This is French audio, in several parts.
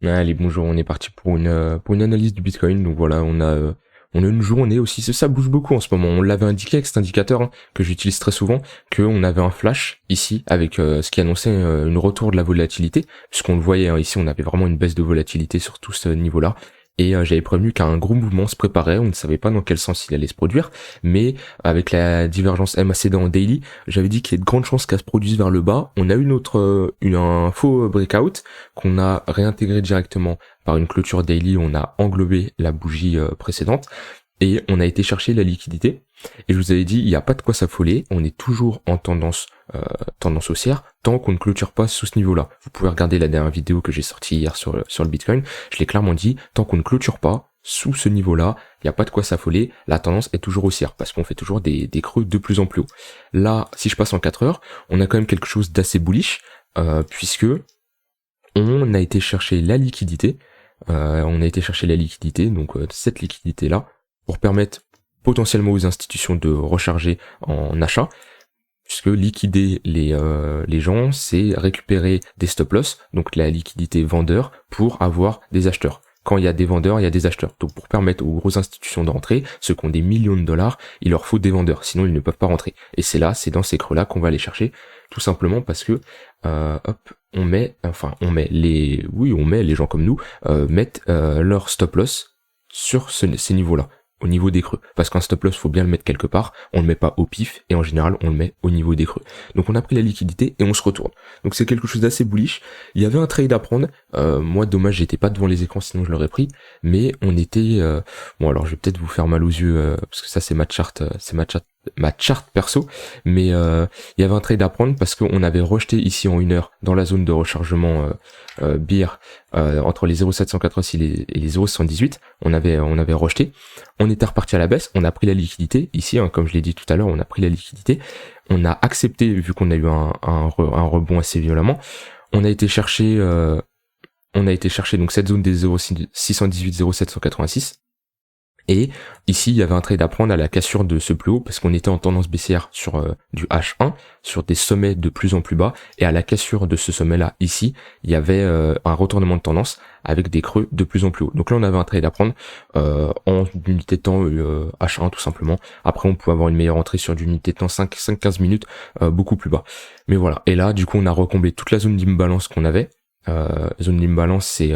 Allez, bonjour, on est parti pour une analyse du Bitcoin. Donc voilà, on a une journée aussi. Ça bouge beaucoup en ce moment. On l'avait indiqué avec cet indicateur que j'utilise très souvent, qu'on avait un flash ici avec ce qui annonçait une retour de la volatilité, puisqu'on le voyait ici, on avait vraiment une baisse de volatilité sur tout ce niveau-là. Et j'avais prévenu qu'un gros mouvement se préparait, on ne savait pas dans quel sens il allait se produire, mais avec la divergence MACD en daily, j'avais dit qu'il y a de grandes chances qu'elle se produise vers le bas. On a un faux breakout qu'on a réintégré directement par une clôture daily, on a englobé la bougie précédente et on a été chercher la liquidité. Et je vous avais dit, il n'y a pas de quoi s'affoler, on est toujours en tendance haussière tant qu'on ne clôture pas sous ce niveau-là. Vous pouvez regarder la dernière vidéo que j'ai sortie hier sur le Bitcoin, je l'ai clairement dit, tant qu'on ne clôture pas sous ce niveau-là, il n'y a pas de quoi s'affoler, la tendance est toujours haussière, parce qu'on fait toujours des creux de plus en plus haut. Là, si je passe en 4 heures, on a quand même quelque chose d'assez bullish, puisque on a été chercher la liquidité, donc cette liquidité-là, pour permettre potentiellement aux institutions de recharger en achat, puisque liquider les gens, c'est récupérer des stop-loss, donc la liquidité vendeur, pour avoir des acheteurs. Quand il y a des vendeurs, il y a des acheteurs. Donc pour permettre aux grosses institutions de rentrer, ceux qui ont des millions de dollars, il leur faut des vendeurs, sinon ils ne peuvent pas rentrer. Et c'est dans ces creux-là qu'on va aller chercher, tout simplement parce que les gens comme nous mettent leur stop-loss sur ces niveaux-là, au niveau des creux. Parce qu'un stop-loss, faut bien le mettre quelque part, on le met pas au pif, et en général, on le met au niveau des creux. Donc on a pris la liquidité et on se retourne. Donc c'est quelque chose d'assez bullish. Il y avait un trade à prendre, moi dommage, j'étais pas devant les écrans, sinon je l'aurais pris, mais on était... Bon alors je vais peut-être vous faire mal aux yeux, parce que ça c'est ma charte perso, mais il y avait un trade à prendre parce qu'on avait rejeté ici en 1 heure dans la zone de rechargement BIR entre les 0,786 et les 0,118, on avait rejeté, on était reparti à la baisse, on a pris la liquidité ici, comme je l'ai dit tout à l'heure, on a pris la liquidité, on a accepté vu qu'on a eu un rebond assez violemment, on a été chercher donc cette zone des 0,618 0,786. Et ici, il y avait un trade à prendre à la cassure de ce plus haut parce qu'on était en tendance baissière sur du H1, sur des sommets de plus en plus bas. Et à la cassure de ce sommet-là, ici, il y avait un retournement de tendance avec des creux de plus en plus haut. Donc là, on avait un trade à prendre en unité de temps H1 tout simplement. Après, on pouvait avoir une meilleure entrée sur d'unité de temps 5-15 minutes beaucoup plus bas. Mais voilà. Et là, du coup, on a recomblé toute la zone d'imbalance qu'on avait. Zone d'imbalance, c'est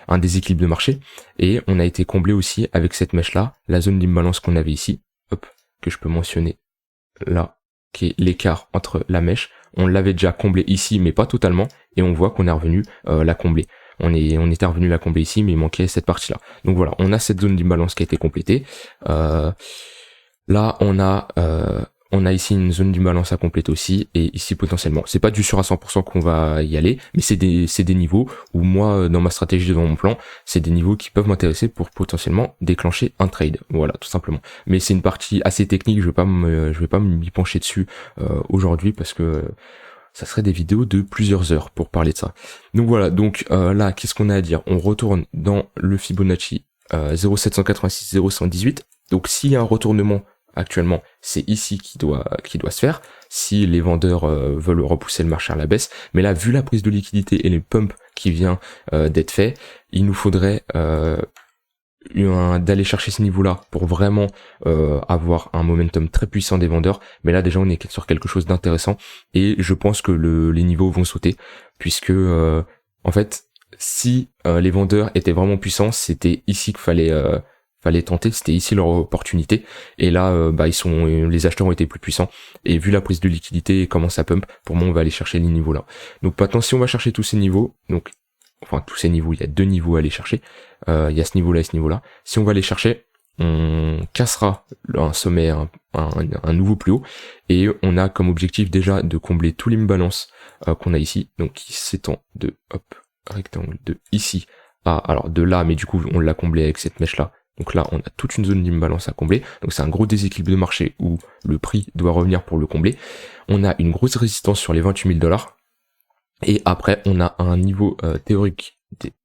un déséquilibre de marché, et on a été comblé aussi avec cette mèche là, la zone d'imbalance qu'on avait ici, que je peux mentionner là, qui est l'écart entre la mèche. On l'avait déjà comblé ici mais pas totalement, et on voit qu'on est revenu la combler. On était revenu la combler ici, mais il manquait cette partie là. Donc voilà, on a cette zone d'imbalance qui a été complétée. Là on a ici une zone d'imbalance à compléter aussi, et ici potentiellement, c'est pas du sûr à 100% qu'on va y aller, mais c'est des niveaux où moi, dans ma stratégie, dans mon plan, c'est des niveaux qui peuvent m'intéresser pour potentiellement déclencher un trade, voilà, tout simplement. Mais c'est une partie assez technique, je vais pas m'y pencher dessus aujourd'hui, parce que ça serait des vidéos de plusieurs heures pour parler de ça. Donc voilà, donc là, qu'est-ce qu'on a à dire? On retourne dans le Fibonacci 0,786, 0,118, donc s'il y a un retournement actuellement, c'est ici qui doit se faire, si les vendeurs veulent repousser le marché à la baisse. Mais là, vu la prise de liquidité et les pumps qui vient d'être fait, il nous faudrait d'aller chercher ce niveau-là pour vraiment avoir un momentum très puissant des vendeurs. Mais là, déjà, on est sur quelque chose d'intéressant, et je pense que les niveaux vont sauter, puisque en fait, si les vendeurs étaient vraiment puissants, c'était ici qu'il fallait tenter, c'était ici leur opportunité, et là les acheteurs ont été plus puissants, et vu la prise de liquidité et comment ça pump, pour moi on va aller chercher les niveaux là. Donc maintenant, si on va chercher tous ces niveaux, tous ces niveaux, il y a 2 niveaux à aller chercher, il y a ce niveau là et ce niveau là, si on va les chercher, on cassera un sommet, un nouveau plus haut, et on a comme objectif déjà de combler tout l'imbalance qu'on a ici, donc qui s'étend de rectangle de ici de là, mais du coup on l'a comblé avec cette mèche là. Donc là, on a toute une zone d'imbalance à combler. Donc c'est un gros déséquilibre de marché où le prix doit revenir pour le combler. On a une grosse résistance sur les 28 000 $. Et après, on a un niveau théorique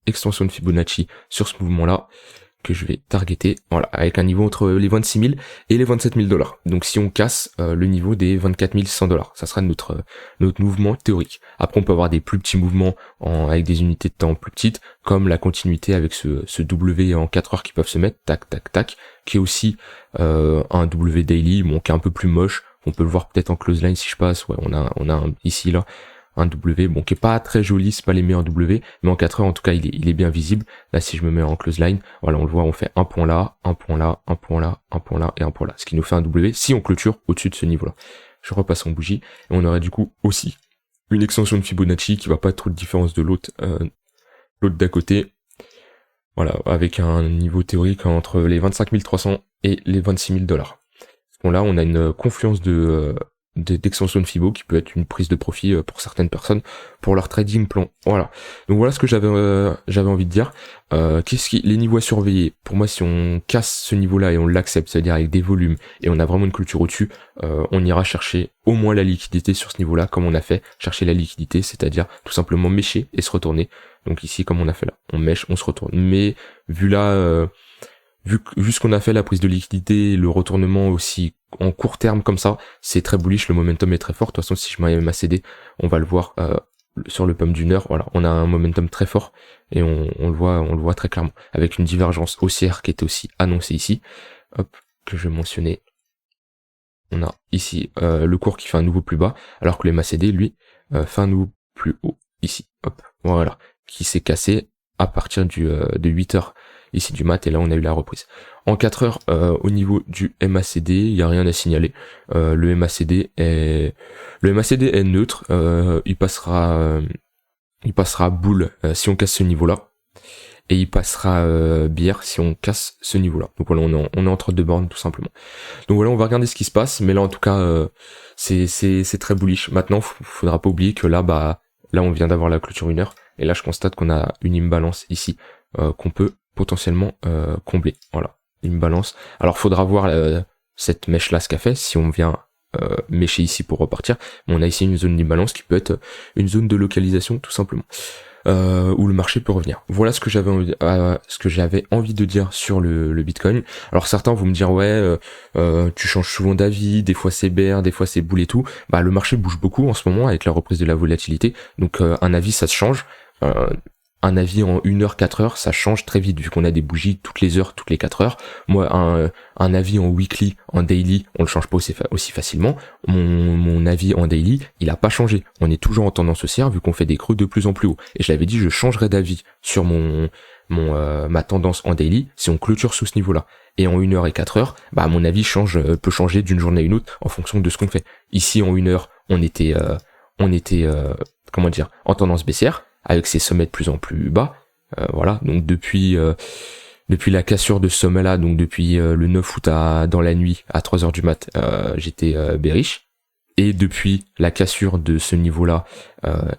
d'extension de Fibonacci sur ce mouvement-là que je vais targeter, voilà, avec un niveau entre les 26 000 et les 27 000 $. Donc si on casse le niveau des 24 100 $, ça sera notre mouvement théorique. Après on peut avoir des plus petits mouvements avec des unités de temps plus petites, comme la continuité avec ce W en 4 heures qui peuvent se mettre, tac tac tac, qui est aussi un W daily, bon, qui est un peu plus moche. On peut le voir peut-être en close line si je passe, ouais, on a ici là un W, bon, qui est pas très joli, c'est pas les meilleurs W, mais en 4 heures, en tout cas, il est bien visible. Là, si je me mets en close line, voilà, on le voit, on fait un point là, un point là, un point là, un point là, et un point là. Ce qui nous fait un W si on clôture au-dessus de ce niveau-là. Je repasse en bougie, et on aurait du coup aussi une extension de Fibonacci qui va pas être trop de différence de l'autre d'à côté. Voilà, avec un niveau théorique entre les 25 300 et les 26 000 $. Bon, là, on a une confluence d'extension de Fibo qui peut être une prise de profit pour certaines personnes pour leur trading plan. Voilà. Donc voilà ce que j'avais envie de dire. Les niveaux à surveiller. Pour moi, si on casse ce niveau-là et on l'accepte, c'est-à-dire avec des volumes et on a vraiment une clôture au-dessus, on ira chercher au moins la liquidité sur ce niveau-là, comme on a fait. Chercher la liquidité, c'est-à-dire tout simplement mêcher et se retourner. Donc ici, comme on a fait là, on mèche, on se retourne. Mais vu là, vu ce qu'on a fait, la prise de liquidité, le retournement aussi en court terme comme ça, c'est très bullish, le momentum est très fort. De toute façon, si je mets ma CD, on va le voir sur le pump d'une heure. Voilà, on a un momentum très fort et on le voit très clairement avec une divergence haussière qui était aussi annoncée ici. Hop, que je vais mentionner. On a ici le cours qui fait un nouveau plus bas, alors que le MACD, lui, fait un nouveau plus haut ici. Hop, voilà, qui s'est cassé à partir de 8 heures ici du mat, et là on a eu la reprise. En 4 heures, au niveau du MACD, il n'y a rien à signaler. Le MACD est neutre, il passera boule si on casse ce niveau-là, et il passera bière si on casse ce niveau-là. Donc voilà, on est entre deux bornes tout simplement. Donc voilà, on va regarder ce qui se passe, mais là en tout cas, c'est très bullish. Maintenant, faudra pas oublier que là on vient d'avoir la clôture 1 heure, et là je constate qu'on a une imbalance ici qu'on peut potentiellement combler. Voilà, imbalance. Alors faudra voir cette mèche là ce qu'a fait, si on vient mêcher ici pour repartir. Mais on a ici une zone d'imbalance qui peut être une zone de localisation tout simplement, où le marché peut revenir. Voilà ce que j'avais envie de dire sur le Bitcoin. Alors certains vont me dire ouais, tu changes souvent d'avis, des fois c'est bear, des fois c'est bull et tout. Bah le marché bouge beaucoup en ce moment avec la reprise de la volatilité, donc un avis ça se change. Un avis en 1 heure, 4 heures, ça change très vite vu qu'on a des bougies toutes les heures, toutes les 4 heures. Moi, un avis en weekly, en daily, on le change pas aussi facilement. Mon avis en daily, il a pas changé. On est toujours en tendance haussière vu qu'on fait des creux de plus en plus haut. Et je l'avais dit, je changerai d'avis sur ma tendance en daily si on clôture sous ce niveau-là. Et en 1 heure et 4 heures, bah mon avis peut changer d'une journée à une autre en fonction de ce qu'on fait. Ici en 1 heure, on était en tendance baissière, avec ses sommets de plus en plus bas. Voilà, donc depuis la cassure de ce sommet-là, donc depuis le 9 août dans la nuit à 3 heures du mat, j'étais bearish. Et depuis la cassure de ce niveau-là,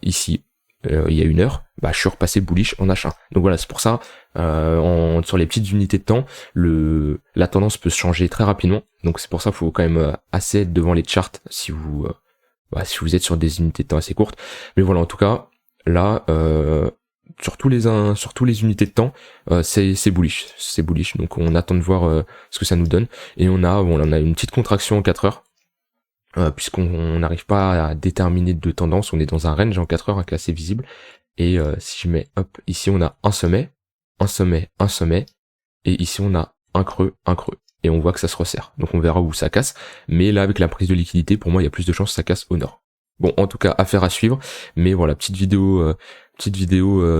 ici, il y a 1 heure, bah je suis repassé bullish en H1. Donc voilà, c'est pour ça, sur les petites unités de temps, la tendance peut se changer très rapidement. Donc c'est pour ça qu'il faut quand même assez être devant les charts si vous êtes sur des unités de temps assez courtes. Mais voilà, en tout cas, là, sur tous les unités de temps, c'est bullish. Donc on attend de voir ce que ça nous donne. Et on a une petite contraction en 4 heures, puisqu'on n'arrive pas à déterminer de tendance. On est dans un range en 4 heures qui est assez visible. Et si je mets, hop, ici on a un sommet, et ici on a un creux. Et on voit que ça se resserre. Donc on verra où ça casse. Mais là, avec la prise de liquidité, pour moi, il y a plus de chances que ça casse au nord. Bon, en tout cas, affaire à suivre. Mais voilà, petite vidéo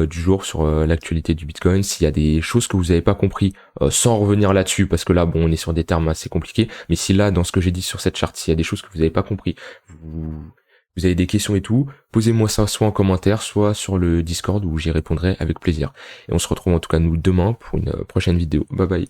du jour sur l'actualité du Bitcoin. S'il y a des choses que vous n'avez pas compris, sans revenir là-dessus, parce que là, bon, on est sur des termes assez compliqués. Mais si là, dans ce que j'ai dit sur cette charte, s'il y a des choses que vous n'avez pas compris, vous avez des questions et tout, posez-moi ça soit en commentaire, soit sur le Discord où j'y répondrai avec plaisir. Et on se retrouve en tout cas nous demain pour une prochaine vidéo. Bye bye.